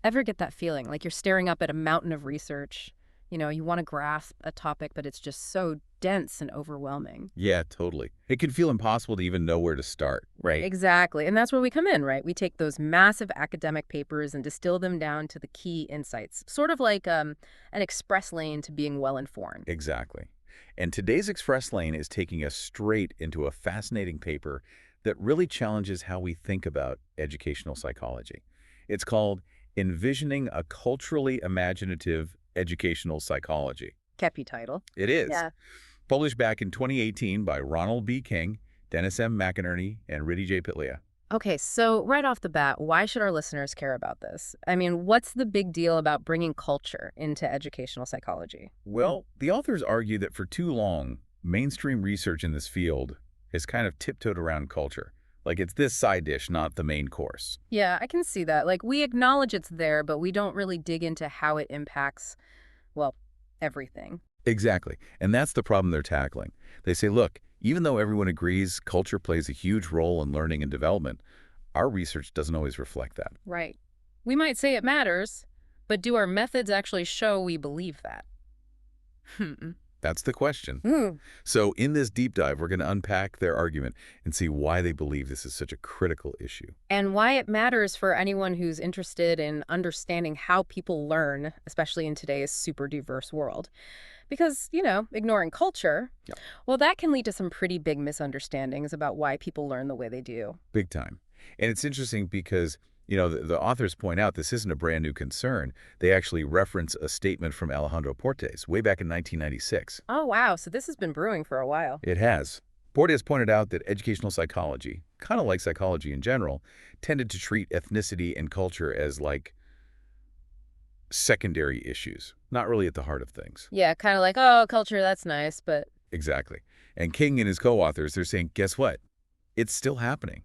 Ever get that feeling like you're staring up at a mountain of research? You want to grasp a topic, but it's just so dense and overwhelming. Yeah, totally. It can feel impossible to even know where to start, right? Exactly. And that's where we come in, right? We take those massive academic papers and distill them down to the key insights, sort of like an express lane to being well informed. Exactly. And today's Express Lane is taking us straight into a fascinating paper that really challenges how we think about educational psychology. It's called Envisioning a Culturally Imaginative Educational Psychology. Kepi title. It is. Yeah. Published back in 2018 by Ronald B. King, Dennis M. McInerney, and Riddhi J. Pitlia. Okay, so right off the bat, why should our listeners care about this? I mean, what's the big deal about bringing culture into educational psychology? Well, the authors argue that for too long, mainstream research in this field has kind of tiptoed around culture. Like it's this side dish, not the main course. Yeah, I can see that. Like, we acknowledge it's there, but we don't really dig into how it impacts, well, everything. Exactly. And that's the problem they're tackling. They say, look, even though everyone agrees culture plays a huge role in learning and development, our research doesn't always reflect that. Right. We might say it matters, but do our methods actually show we believe that? Hmm. That's the question. Mm. So in this deep dive, we're going to unpack their argument and see why they believe this is such a critical issue. And why it matters for anyone who's interested in understanding how people learn, especially in today's super diverse world. Because, ignoring culture, Yeah. well, that can lead to some pretty big misunderstandings about why people learn the way they do. Big time. And it's interesting because, the authors point out this isn't a brand new concern. They actually reference a statement from Alejandro Portes way back in 1996. Oh, wow. So this has been brewing for a while. It has. Portes pointed out that educational psychology, kind of like psychology in general, tended to treat ethnicity and culture as like secondary issues, not really at the heart of things. Yeah, kind of like, oh, culture, that's nice, but Exactly. And King and his co-authors, they're saying, guess what? It's still happening.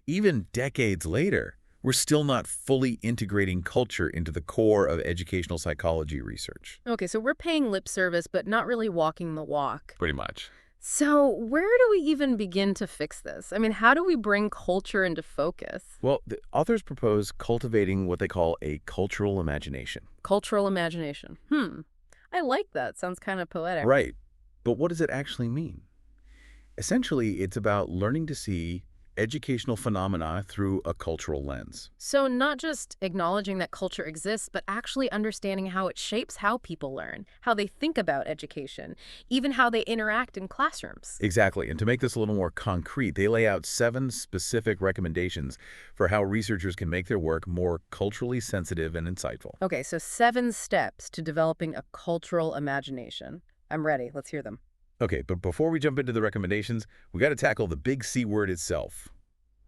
Even decades later, we're still not fully integrating culture into the core of educational psychology research. okay, so we're paying lip service, but not really walking the walk. Pretty much. So where do we even begin to fix this? I mean, how do we bring culture into focus? Well, the authors propose cultivating what they call a cultural imagination. Cultural imagination. I like that. Sounds kind of poetic. Right. But what does it actually mean? Essentially, it's about learning to see educational phenomena through a cultural lens. So not just acknowledging that culture exists, but actually understanding how it shapes how people learn, how they think about education, even how they interact in classrooms. Exactly. And to make this a little more concrete, they lay out 7 specific recommendations for how researchers can make their work more culturally sensitive and insightful. Okay, so 7 steps to developing a cultural imagination. I'm ready. Let's hear them. Okay, but before we jump into the recommendations, we got to tackle the big C word itself,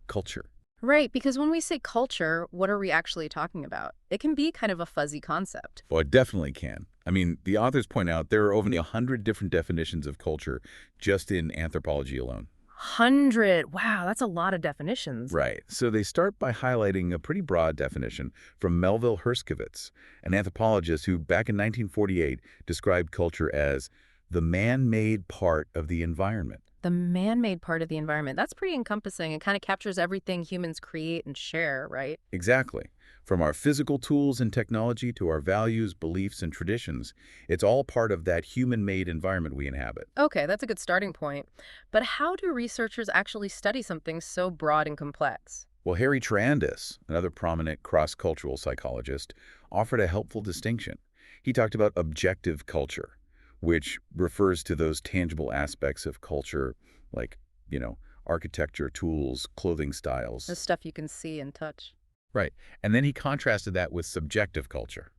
culture. Right, because when we say culture, what are we actually talking about? It can be kind of a fuzzy concept. Well, it definitely can. I mean, the authors point out there are over 100 different definitions of culture just in anthropology alone. 100. Wow, that's a lot of definitions. Right. So they start by highlighting a pretty broad definition from Melville Herskovits, an anthropologist who back in 1948 described culture as the man-made part of the environment. The man-made part of the environment. That's pretty encompassing. It kind of captures everything humans create and share, right? Exactly. From our physical tools and technology to our values, beliefs, and traditions, it's all part of that human-made environment we inhabit. Okay, that's a good starting point. But how do researchers actually study something so broad and complex? Well, Harry Trandis, another prominent cross-cultural psychologist, offered a helpful distinction. He talked about objective culture, which refers to those tangible aspects of culture like, architecture, tools, clothing styles. The stuff you can see and touch. Right. And then he contrasted that with subjective culture.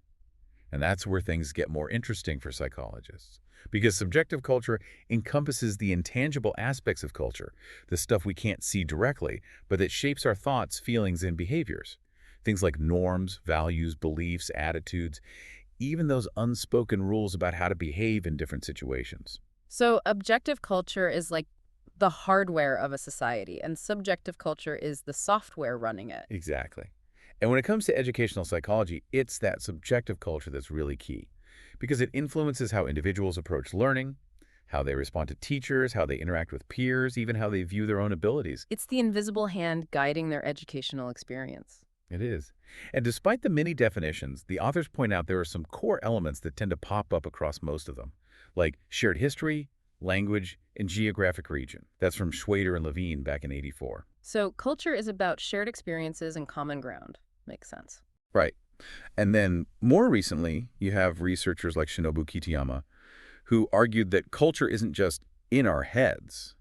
And that's where things get more interesting for psychologists. Because subjective culture encompasses the intangible aspects of culture, the stuff we can't see directly, but that shapes our thoughts, feelings, and behaviors. Things like norms, values, beliefs, attitudes, even those unspoken rules about how to behave in different situations. So objective culture is like the hardware of a society, and subjective culture is the software running it. Exactly. And when it comes to educational psychology, it's that subjective culture that's really key, because it influences how individuals approach learning, how they respond to teachers, how they interact with peers, even how they view their own abilities. It's the invisible hand guiding their educational experience. It is. And despite the many definitions, the authors point out there are some core elements that tend to pop up across most of them, like shared history, language, and geographic region. That's from Schwader and Levine back in '84. So culture is about shared experiences and common ground. Makes sense. Right. And then more recently, you have researchers like Shinobu Kitayama who argued that culture isn't just in our heads.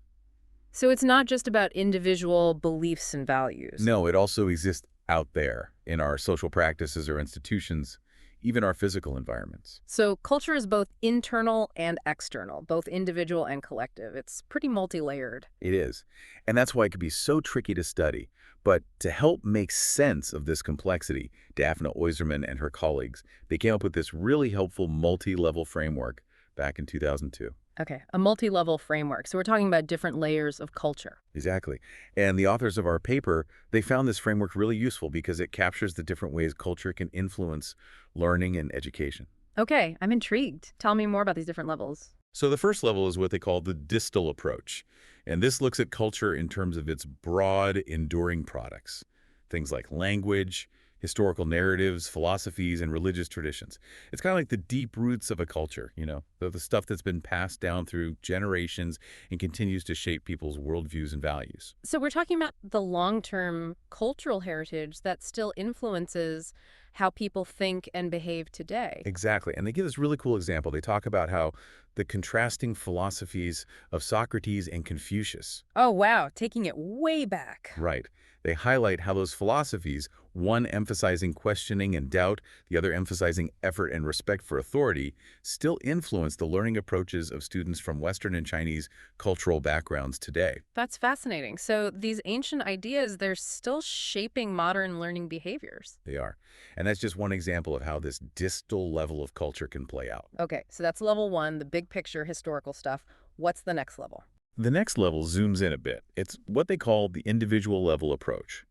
So it's not just about individual beliefs and values. No, it also exists out there in our social practices or institutions, even our physical environments. So culture is both internal and external, both individual and collective. It's pretty multi-layered. It is. And that's why it can be so tricky to study. But to help make sense of this complexity, Daphne Oyserman and her colleagues, they came up with this really helpful multi-level framework back in 2002. Okay, a multi-level framework. So we're talking about different layers of culture. Exactly. And the authors of our paper, they found this framework really useful because it captures the different ways culture can influence learning and education. Okay, I'm intrigued. Tell me more about these different levels. So the first level is what they call the distal approach. And this looks at culture in terms of its broad, enduring products. Things like language, historical narratives, philosophies, and religious traditions. It's kind of like the deep roots of a culture, the stuff that's been passed down through generations and continues to shape people's worldviews and values. So we're talking about the long-term cultural heritage that still influences how people think and behave today. Exactly. And they give this really cool example. They talk about how the contrasting philosophies of Socrates and Confucius. Oh, wow, taking it way back. Right. They highlight how those philosophies, one emphasizing questioning and doubt, the other emphasizing effort and respect for authority, still influence the learning approaches of students from Western and Chinese cultural backgrounds today. That's fascinating. So these ancient ideas, they're still shaping modern learning behaviors. They are. And that's just one example of how this distal level of culture can play out. Okay, so that's level one, the big picture historical stuff. What's the next level? The next level zooms in a bit. It's what they call the individual level approach.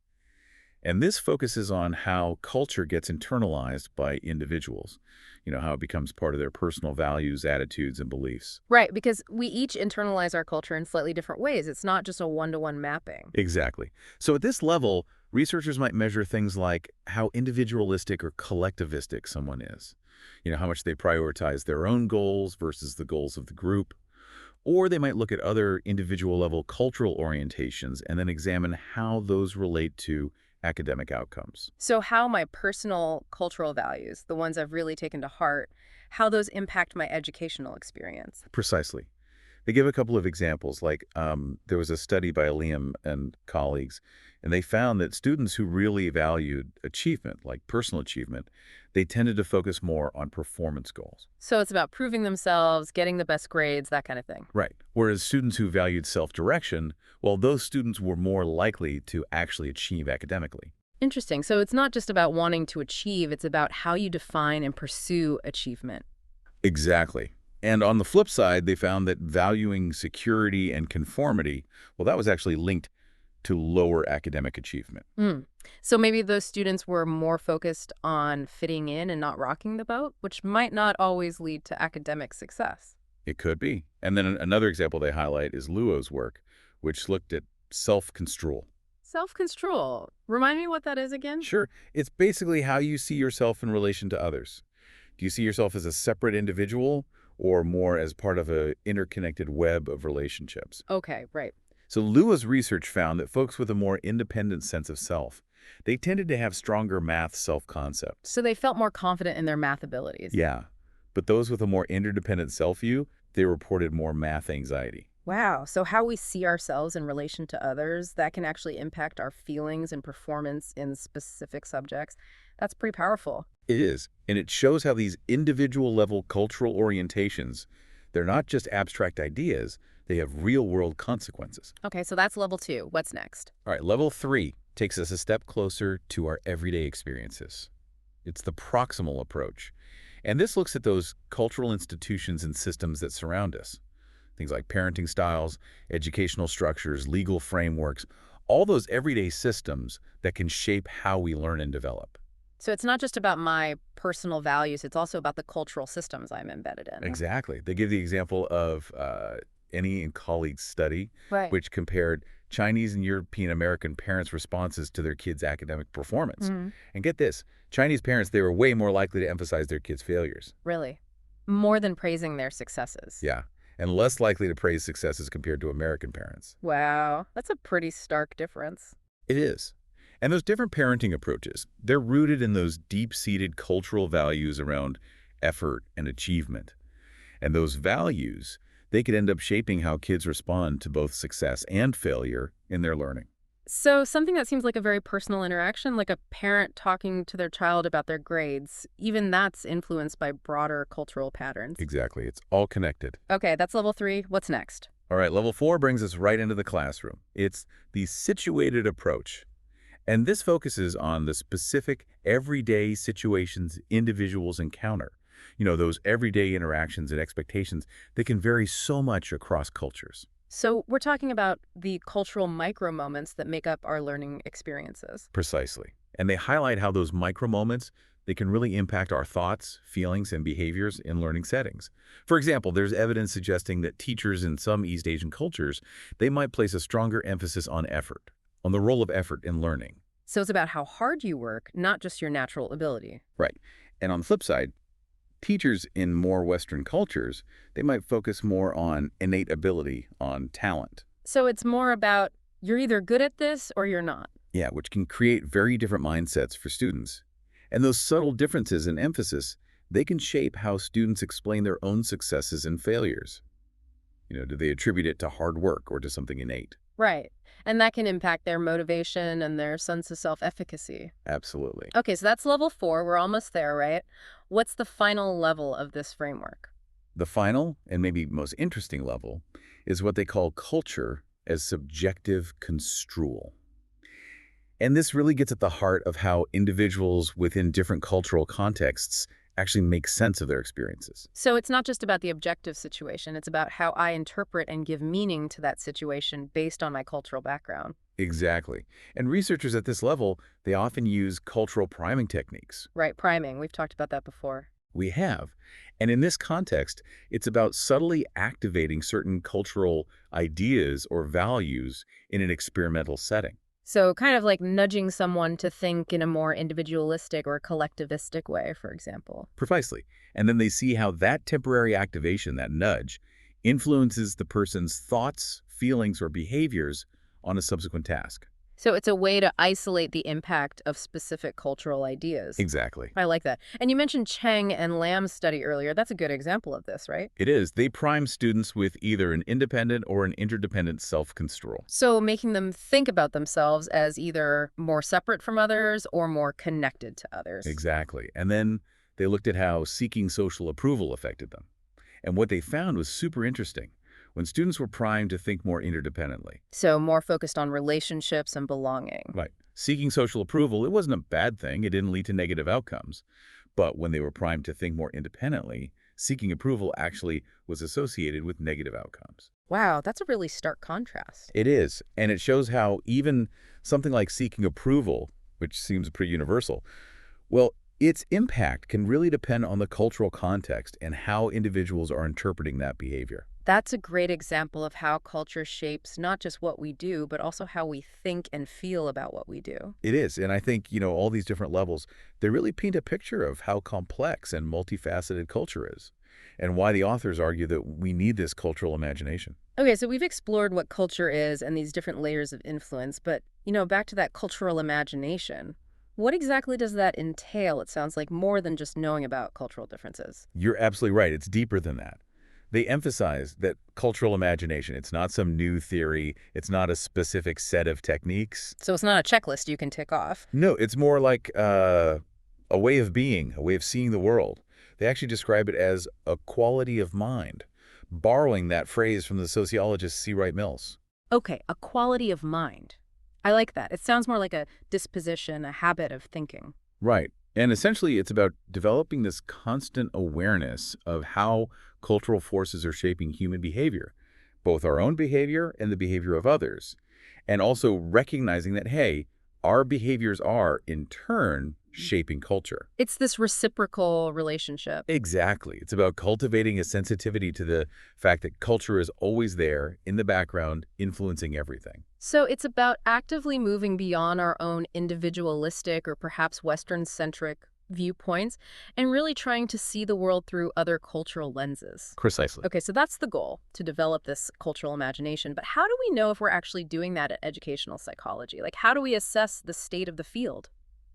And this focuses on how culture gets internalized by individuals, how it becomes part of their personal values, attitudes, and beliefs. Right, because we each internalize our culture in slightly different ways. It's not just a one-to-one mapping. Exactly. So at this level, researchers might measure things like how individualistic or collectivistic someone is, how much they prioritize their own goals versus the goals of the group. Or they might look at other individual-level cultural orientations and then examine how those relate to academic outcomes. So how my personal cultural values, the ones I've really taken to heart, how those impact my educational experience. Precisely. They give a couple of examples, like there was a study by Liam and colleagues, and they found that students who really valued achievement, like personal achievement, they tended to focus more on performance goals. So it's about proving themselves, getting the best grades, that kind of thing. Right. Whereas students who valued self-direction, well, those students were more likely to actually achieve academically. Interesting. So it's not just about wanting to achieve, it's about how you define and pursue achievement. Exactly. And on the flip side, they found that valuing security and conformity, well, that was actually linked to lower academic achievement. So maybe those students were more focused on fitting in and not rocking the boat, which might not always lead to academic success. It could be. And then another example they highlight is Luo's work, which looked at self-control. Self-control. Remind me what that is again? Sure, it's basically how you see yourself in relation to others. Do you see yourself as a separate individual or more as part of an interconnected web of relationships? Okay, right. So Luo's research found that folks with a more independent sense of self, they tended to have stronger math self-concepts. So they felt more confident in their math abilities. Yeah, but those with a more interdependent self-view, they reported more math anxiety. Wow. So how we see ourselves in relation to others, that can actually impact our feelings and performance in specific subjects. That's pretty powerful. It is, and it shows how these individual-level cultural orientations, they're not just abstract ideas, they have real-world consequences. Okay, so that's level two. What's next? All right, level 3 takes us a step closer to our everyday experiences. It's the proximal approach. And this looks at those cultural institutions and systems that surround us. Things like parenting styles, educational structures, legal frameworks, all those everyday systems that can shape how we learn and develop. So it's not just about my personal values, it's also about the cultural systems I'm embedded in. Exactly. They give the example of any and colleagues study, Right. which compared Chinese and European American parents' responses to their kids' academic performance. Mhm. And get this, Chinese parents, they were way more likely to emphasize their kids' failures. Really. More than praising their successes. Yeah, and less likely to praise successes compared to American parents. Wow, that's a pretty stark difference. It is. And those different parenting approaches, they're rooted in those deep-seated cultural values around effort and achievement. And those values, they could end up shaping how kids respond to both success and failure in their learning. So, something that seems like a very personal interaction, like a parent talking to their child about their grades, even that's influenced by broader cultural patterns. Exactly. It's all connected. Okay, that's level 3. What's next? All right, level 4 brings us right into the classroom. It's the situated approach. And this focuses on the specific everyday situations individuals encounter. Those everyday interactions and expectations that can vary so much across cultures. So, we're talking about the cultural micro moments that make up our learning experiences. Precisely. And they highlight how those micro moments, they can really impact our thoughts, feelings, and behaviors in learning settings. For example, there's evidence suggesting that teachers in some East Asian cultures, they might place a stronger emphasis on effort, on the role of effort in learning. So, it's about how hard you work, not just your natural ability. Right. And on the flip side, teachers in more Western cultures, they might focus more on innate ability, on talent. So, it's more about you're either good at this or you're not. Yeah, which can create very different mindsets for students. And those subtle differences in emphasis, they can shape how students explain their own successes and failures. Do they attribute it to hard work or to something innate? Right. And that can impact their motivation and their sense of self-efficacy. Absolutely. Okay, so that's level 4. We're almost there, right? What's the final level of this framework? The final, and maybe most interesting level, is what they call culture as subjective construal. And this really gets at the heart of how individuals within different cultural contexts actually make sense of their experiences. So it's not just about the objective situation, it's about how I interpret and give meaning to that situation based on my cultural background. Exactly. And researchers at this level, they often use cultural priming techniques. Right, priming. We've talked about that before. We have. And in this context, it's about subtly activating certain cultural ideas or values in an experimental setting. So kind of like nudging someone to think in a more individualistic or collectivistic way, for example. Precisely. And then they see how that temporary activation, that nudge, influences the person's thoughts, feelings, or behaviors on a subsequent task. So it's a way to isolate the impact of specific cultural ideas. Exactly. I like that. And you mentioned Cheng and Lam's study earlier. That's a good example of this, right? It is. They prime students with either an independent or an interdependent self-construal. So making them think about themselves as either more separate from others or more connected to others. Exactly. And then they looked at how seeking social approval affected them. And what they found was super interesting. When students were primed to think more interdependently. So more focused on relationships and belonging. Right. Seeking social approval, it wasn't a bad thing. It didn't lead to negative outcomes. But when they were primed to think more independently, seeking approval actually was associated with negative outcomes. Wow, that's a really stark contrast. It is. And it shows how even something like seeking approval, which seems pretty universal, well, its impact can really depend on the cultural context and how individuals are interpreting that behavior. That's a great example of how culture shapes not just what we do, but also how we think and feel about what we do. It is. And I think, all these different levels, they really paint a picture of how complex and multifaceted culture is and why the authors argue that we need this cultural imagination. Okay, so we've explored what culture is and these different layers of influence, but, back to that cultural imagination. What exactly does that entail? It sounds like more than just knowing about cultural differences. You're absolutely right. It's deeper than that. They emphasize that cultural imagination, it's not some new theory, it's not a specific set of techniques. So it's not a checklist you can tick off. No, it's more like a way of being, a way of seeing the world. They actually describe it as a quality of mind, borrowing that phrase from the sociologist C. Wright Mills. Okay, a quality of mind. I like that. It sounds more like a disposition, a habit of thinking. Right. And essentially, it's about developing this constant awareness of how cultural forces are shaping human behavior, both our own behavior and the behavior of others, and also recognizing that, hey, our behaviors are, in turn, shaping culture. It's this reciprocal relationship. Exactly. It's about cultivating a sensitivity to the fact that culture is always there, in the background, influencing everything. So it's about actively moving beyond our own individualistic or perhaps Western-centric viewpoints and really trying to see the world through other cultural lenses. Precisely. Okay, so that's the goal, to develop this cultural imagination. But how do we know if we're actually doing that at educational psychology? Like, how do we assess the state of the field?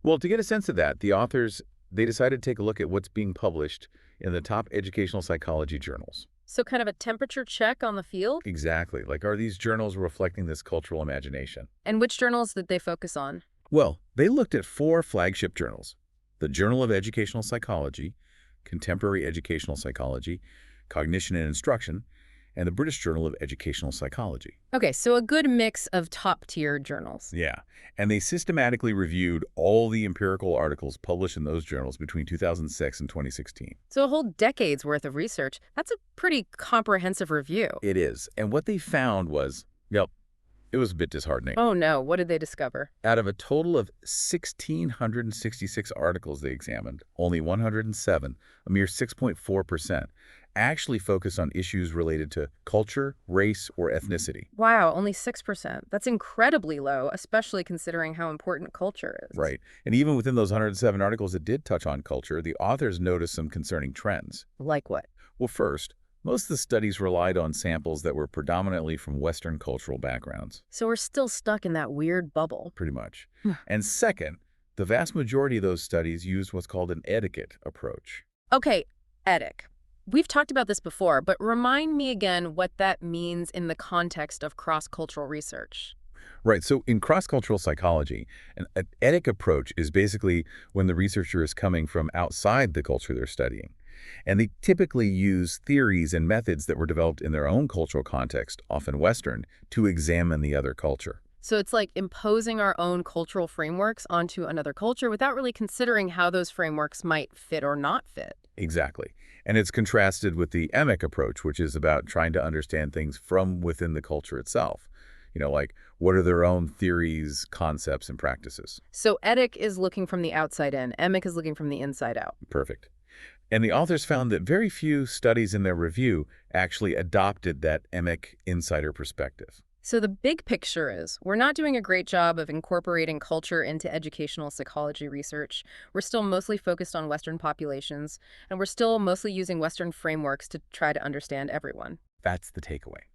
Well, to get a sense of that, the authors, they decided to take a look at what's being published in the top educational psychology journals. So kind of a temperature check on the field? Exactly. Like, are these journals reflecting this cultural imagination? And which journals did they focus on? Well, they looked at 4 flagship journals: the Journal of Educational Psychology, Contemporary Educational Psychology, Cognition and Instruction, and the British Journal of Educational Psychology. Okay, so a good mix of top-tier journals. Yeah, and they systematically reviewed all the empirical articles published in those journals between 2006 and 2016. So a whole decade's worth of research. That's a pretty comprehensive review. It is, and what they found was, yep, it was a bit disheartening. Oh no, what did they discover? Out of a total of 1,666 articles they examined, only 107, a mere 6.4%, actually focused on issues related to culture, race, or ethnicity. Wow, only 6%. That's incredibly low, especially considering how important culture is. Right. And even within those 107 articles that did touch on culture, the authors noticed some concerning trends. Like what? Well, first, most of the studies relied on samples that were predominantly from Western cultural backgrounds. So we're still stuck in that weird bubble. Pretty much. Hmm. And second, the vast majority of those studies used what's called an etiquette approach. Okay, etic. We've talked about this before, but remind me again what that means in the context of cross-cultural research. Right. So in cross-cultural psychology, an etic approach is basically when the researcher is coming from outside the culture they're studying. And they typically use theories and methods that were developed in their own cultural context, often Western, to examine the other culture. So it's like imposing our own cultural frameworks onto another culture without really considering how those frameworks might fit or not fit. Exactly. And it's contrasted with the emic approach, which is about trying to understand things from within the culture itself. Like what are their own theories, concepts, and practices. So etic is looking from the outside in, emic is looking from the inside out. Perfect. And the authors found that very few studies in their review actually adopted that emic insider perspective. So the big picture is, we're not doing a great job of incorporating culture into educational psychology research. We're still mostly focused on Western populations, and we're still mostly using Western frameworks to try to understand everyone. That's the takeaway.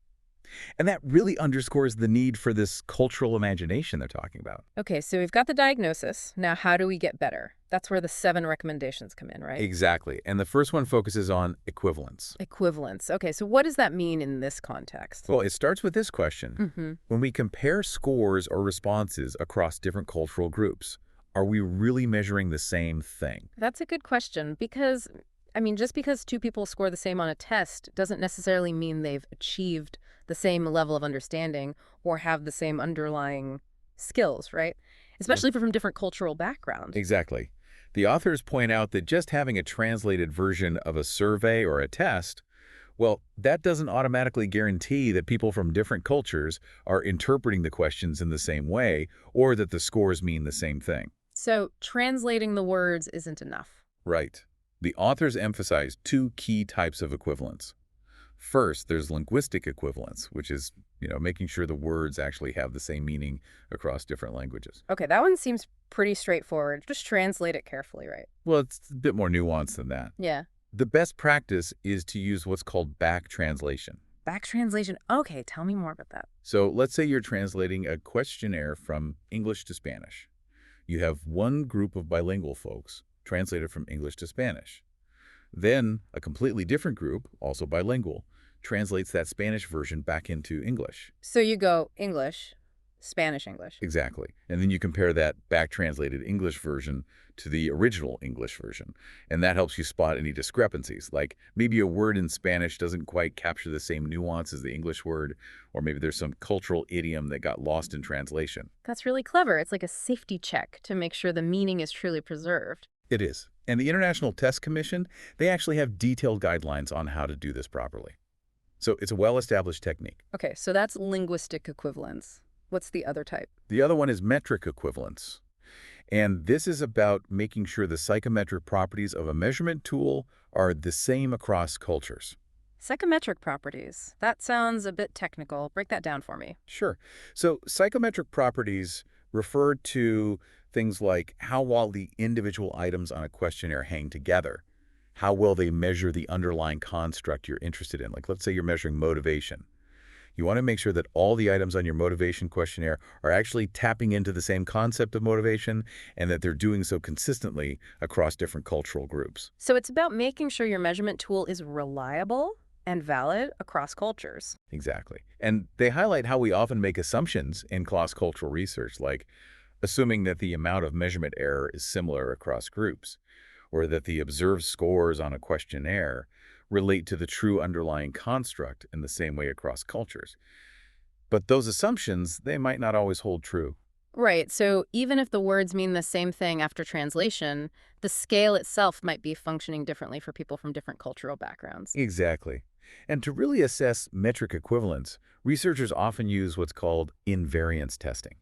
And that really underscores the need for this cultural imagination they're talking about. Okay, so we've got the diagnosis. Now, how do we get better? That's where the 7 recommendations come in, right? Exactly. And the first one focuses on equivalence. Equivalence. Okay, so what does that mean in this context? Well, it starts with this question. When we compare scores or responses across different cultural groups, are we really measuring the same thing? That's a good question because, just because 2 people score the same on a test doesn't necessarily mean they've achieved the same level of understanding or have the same underlying skills, right? Especially from different cultural backgrounds. Exactly. The authors point out that just having a translated version of a survey or a test, well, that doesn't automatically guarantee that people from different cultures are interpreting the questions in the same way or that the scores mean the same thing. So translating the words isn't enough. Right. The authors emphasize 2 key types of equivalence. First, there's linguistic equivalence, which is, making sure the words actually have the same meaning across different languages. Okay, that one seems pretty straightforward. Just translate it carefully, right? Well, it's a bit more nuanced than that. Yeah. The best practice is to use what's called back translation. Back translation. Okay, tell me more about that. So let's say you're translating a questionnaire from English to Spanish. You have one group of bilingual folks translated from English to Spanish. Then a completely different group, also bilingual, translates that Spanish version back into English. So you go English, Spanish, English. Exactly. And then you compare that back-translated English version to the original English version. And that helps you spot any discrepancies, like maybe a word in Spanish doesn't quite capture the same nuance as the English word, or maybe there's some cultural idiom that got lost in translation. That's really clever. It's like a safety check to make sure the meaning is truly preserved. It is. And the International Test Commission, they actually have detailed guidelines on how to do this properly. So it's a well-established technique. Okay, so that's linguistic equivalence. What's the other type? The other one is metric equivalence. And this is about making sure the psychometric properties of a measurement tool are the same across cultures. Psychometric properties. That sounds a bit technical. Break that down for me. Sure. So psychometric properties refer to things like how well the individual items on a questionnaire hang together, how well they measure the underlying construct you're interested in. Like, let's say you're measuring motivation. You want to make sure that all the items on your motivation questionnaire are actually tapping into the same concept of motivation and that they're doing so consistently across different cultural groups. So it's about making sure your measurement tool is reliable and valid across cultures. Exactly. And they highlight how we often make assumptions in cross-cultural research, like assuming that the amount of measurement error is similar across groups, or that the observed scores on a questionnaire relate to the true underlying construct in the same way across cultures. But those assumptions, they might not always hold true. Right, so even if the words mean the same thing after translation, the scale itself might be functioning differently for people from different cultural backgrounds. Exactly. And to really assess metric equivalence, researchers often use what's called invariance testing.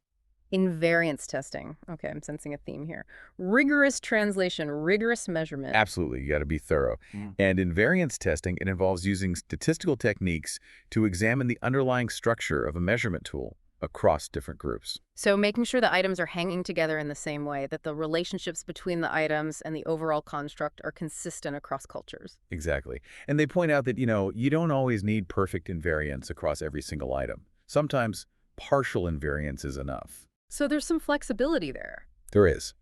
Invariance testing. Okay, I'm sensing a theme here. Rigorous translation, rigorous measurement. Absolutely, you got to be thorough. And in variance testing, it involves using statistical techniques to examine the underlying structure of a measurement tool across different groups. So making sure the items are hanging together in the same way, that the relationships between the items and the overall construct are consistent across cultures. Exactly. And they point out that, you don't always need perfect invariance across every single item. Sometimes partial invariance is enough. So there's some flexibility there. There is.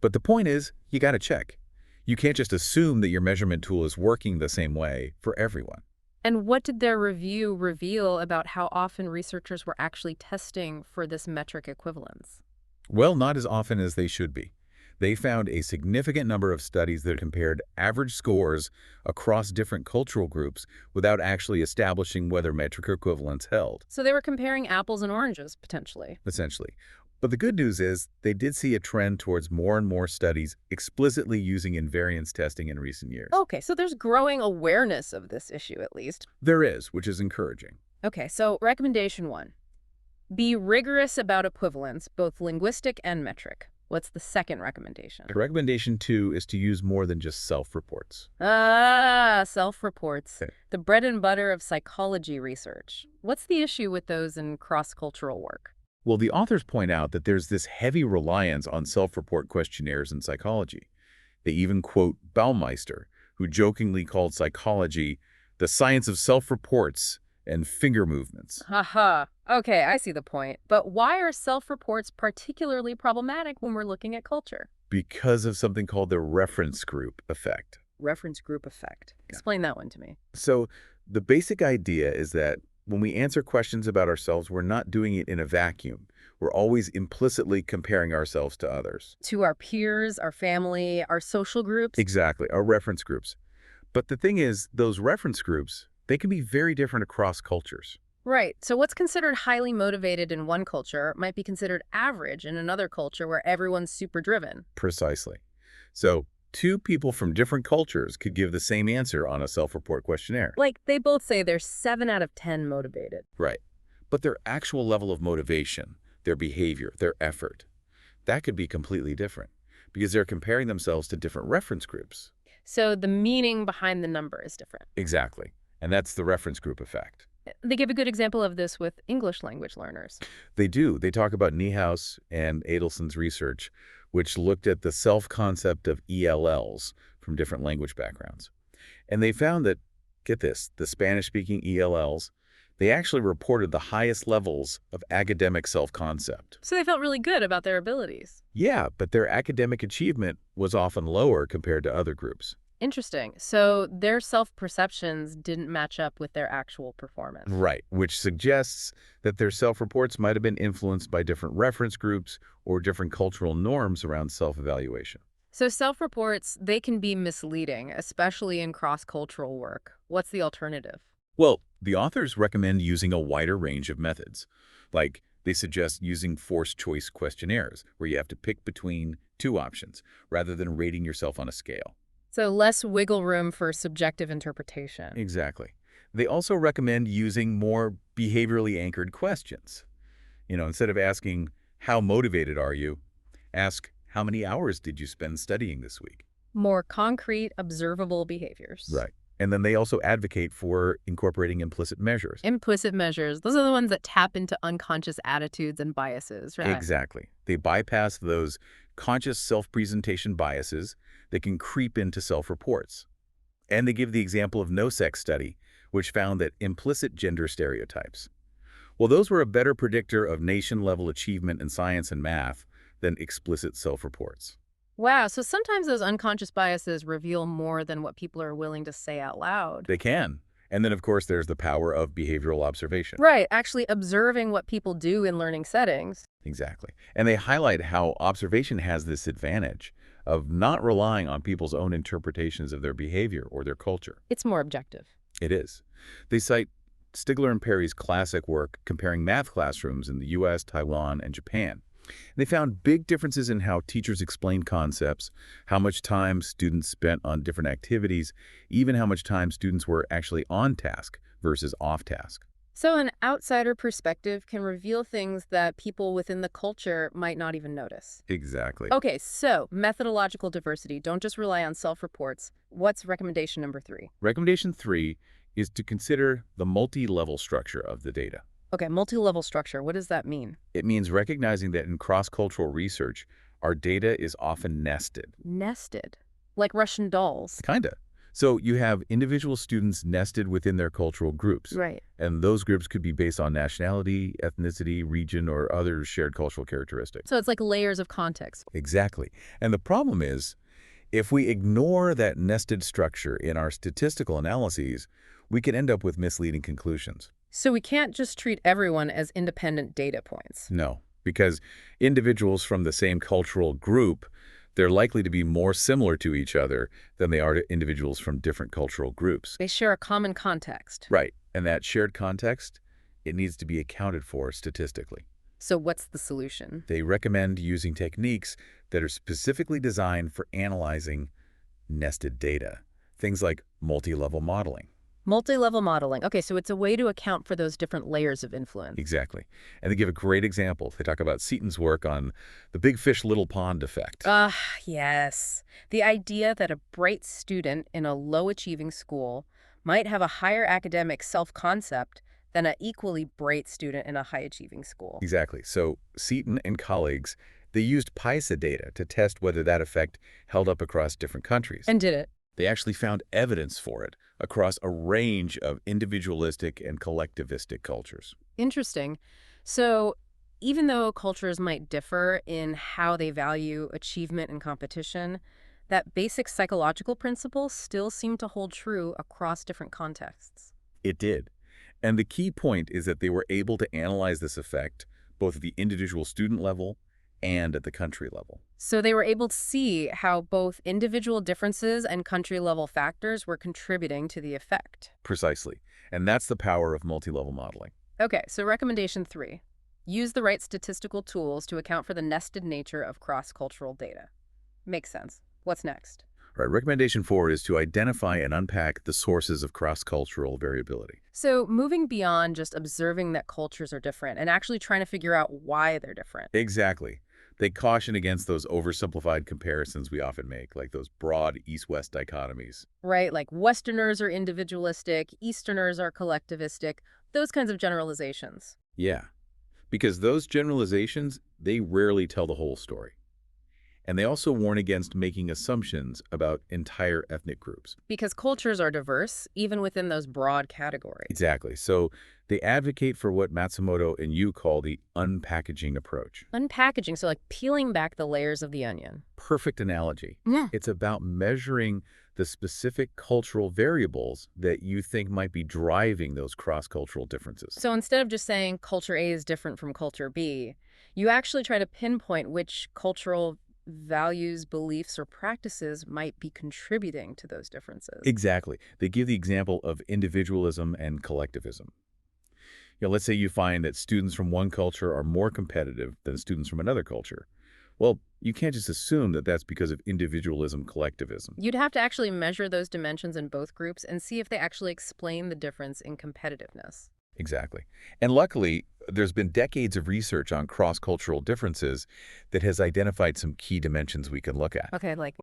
But the point is, you got to check. You can't just assume that your measurement tool is working the same way for everyone. And what did their review reveal about how often researchers were actually testing for this metric equivalence? Well, not as often as they should be. They found a significant number of studies that compared average scores across different cultural groups without actually establishing whether metric equivalence held. So they were comparing apples and oranges, potentially. Essentially. But the good news is they did see a trend towards more and more studies explicitly using invariance testing in recent years. Okay, so there's growing awareness of this issue, at least. There is, which is encouraging. Okay, so recommendation 1. Be rigorous about equivalence, both linguistic and metric. What's the second recommendation? Recommendation 2 is to use more than just self-reports. Self-reports. Okay. The bread and butter of psychology research. What's the issue with those in cross-cultural work? Well, the authors point out that there's this heavy reliance on self-report questionnaires in psychology. They even quote Baumeister, who jokingly called psychology the science of self-reports and finger movements. Haha. Okay, I see the point. But why are self-reports particularly problematic when we're looking at culture? Because of something called the reference group effect. Reference group effect. Explain that one to me. So the basic idea is that when we answer questions about ourselves, we're not doing it in a vacuum. We're always implicitly comparing ourselves to others. To our peers, our family, our social groups? Exactly, our reference groups. But the thing is, those reference groups, they can be very different across cultures. Right. So what's considered highly motivated in one culture might be considered average in another culture where everyone's super driven. Precisely. So two people from different cultures could give the same answer on a self-report questionnaire. Like, they both say they're 7 out of 10 motivated. Right. But their actual level of motivation, their behavior, their effort, that could be completely different because they're comparing themselves to different reference groups. So the meaning behind the number is different. Exactly. And that's the reference group effect. They give a good example of this with English language learners. They do. They talk about Niehaus and Adelson's research, which looked at the self-concept of ELLs from different language backgrounds. And they found that, get this, the Spanish-speaking ELLs, they actually reported the highest levels of academic self-concept. So they felt really good about their abilities. Yeah, but their academic achievement was often lower compared to other groups. Interesting. So their self-perceptions didn't match up with their actual performance. Right, which suggests that their self-reports might have been influenced by different reference groups or different cultural norms around self-evaluation. So self-reports, they can be misleading, especially in cross-cultural work. What's the alternative? Well, the authors recommend using a wider range of methods. Like, they suggest using forced choice questionnaires, where you have to pick between two options, rather than rating yourself on a scale. So less wiggle room for subjective interpretation. Exactly. They also recommend using more behaviorally anchored questions. Instead of asking, how motivated are you? Ask, How many hours did you spend studying this week? More concrete, observable behaviors. Right. And then they also advocate for incorporating implicit measures. Implicit measures, those are the ones that tap into unconscious attitudes and biases, right? Exactly. They bypass those conscious self-presentation biases that can creep into self-reports. And they give the example of no-sex study, which found that implicit gender stereotypes, well, those were a better predictor of nation-level achievement in science and math than explicit self-reports. Wow, so sometimes those unconscious biases reveal more than what people are willing to say out loud. They can. And then, of course, there's the power of behavioral observation. Right, actually observing what people do in learning settings. Exactly. And they highlight how observation has this advantage of not relying on people's own interpretations of their behavior or their culture. It's more objective. It is. They cite Stigler and Perry's classic work comparing math classrooms in the US, Taiwan, and Japan. They found big differences in how teachers explained concepts, how much time students spent on different activities, even how much time students were actually on task versus off task. So an outsider perspective can reveal things that people within the culture might not even notice. Exactly. Okay, so methodological diversity. Don't just rely on self-reports. What's recommendation number 3? Recommendation 3 is to consider the multi-level structure of the data. Okay, multi-level structure. What does that mean? It means recognizing that in cross-cultural research, our data is often nested. Nested. Like Russian dolls. Kinda. So you have individual students nested within their cultural groups. Right. And those groups could be based on nationality, ethnicity, region, or other shared cultural characteristics. So it's like layers of context. Exactly. And the problem is, if we ignore that nested structure in our statistical analyses, we can end up with misleading conclusions. So we can't just treat everyone as independent data points. No, because individuals from the same cultural group, they're likely to be more similar to each other than they are to individuals from different cultural groups. They share a common context. Right. And that shared context, it needs to be accounted for statistically. So what's the solution? They recommend using techniques that are specifically designed for analyzing nested data. Things like multi-level modeling. Multi-level modeling. Okay, so it's a way to account for those different layers of influence. Exactly. And they give a great example. They talk about Seaton's work on the big fish, little pond effect. Ah, yes. The idea that a bright student in a low-achieving school might have a higher academic self-concept than an equally bright student in a high-achieving school. Exactly. So Seaton and colleagues, they used PISA data to test whether that effect held up across different countries. And did it? They actually found evidence for it across a range of individualistic and collectivistic cultures. Interesting. So even though cultures might differ in how they value achievement and competition, that basic psychological principle still seemed to hold true across different contexts. It did. And the key point is that they were able to analyze this effect both at the individual student level and at the country level. So they were able to see how both individual differences and country-level factors were contributing to the effect. Precisely. And that's the power of multi-level modeling. Okay, so recommendation 3. Use the right statistical tools to account for the nested nature of cross-cultural data. Makes sense. What's next? All right, recommendation 4 is to identify and unpack the sources of cross-cultural variability. So moving beyond just observing that cultures are different and actually trying to figure out why they're different. Exactly. They caution against those oversimplified comparisons we often make, like those broad East-West dichotomies. Right? Like Westerners are individualistic, Easterners are collectivistic, those kinds of generalizations. Yeah, because those generalizations, they rarely tell the whole story. And they also warn against making assumptions about entire ethnic groups. Because cultures are diverse, even within those broad categories. Exactly. So they advocate for what Matsumoto and you call the unpackaging approach. Unpackaging, so like peeling back the layers of the onion. Perfect analogy. Yeah. It's about measuring the specific cultural variables that you think might be driving those cross-cultural differences. So instead of just saying culture A is different from culture B, you actually try to pinpoint which cultural values, beliefs, or practices might be contributing to those differences. Exactly. They give the example of individualism and collectivism. Let's say you find that students from one culture are more competitive than students from another culture. Well, you can't just assume that that's because of individualism, collectivism. You'd have to actually measure those dimensions in both groups and see if they actually explain the difference in competitiveness. Exactly. And luckily, there's been decades of research on cross-cultural differences that has identified some key dimensions we can look at. Okay, like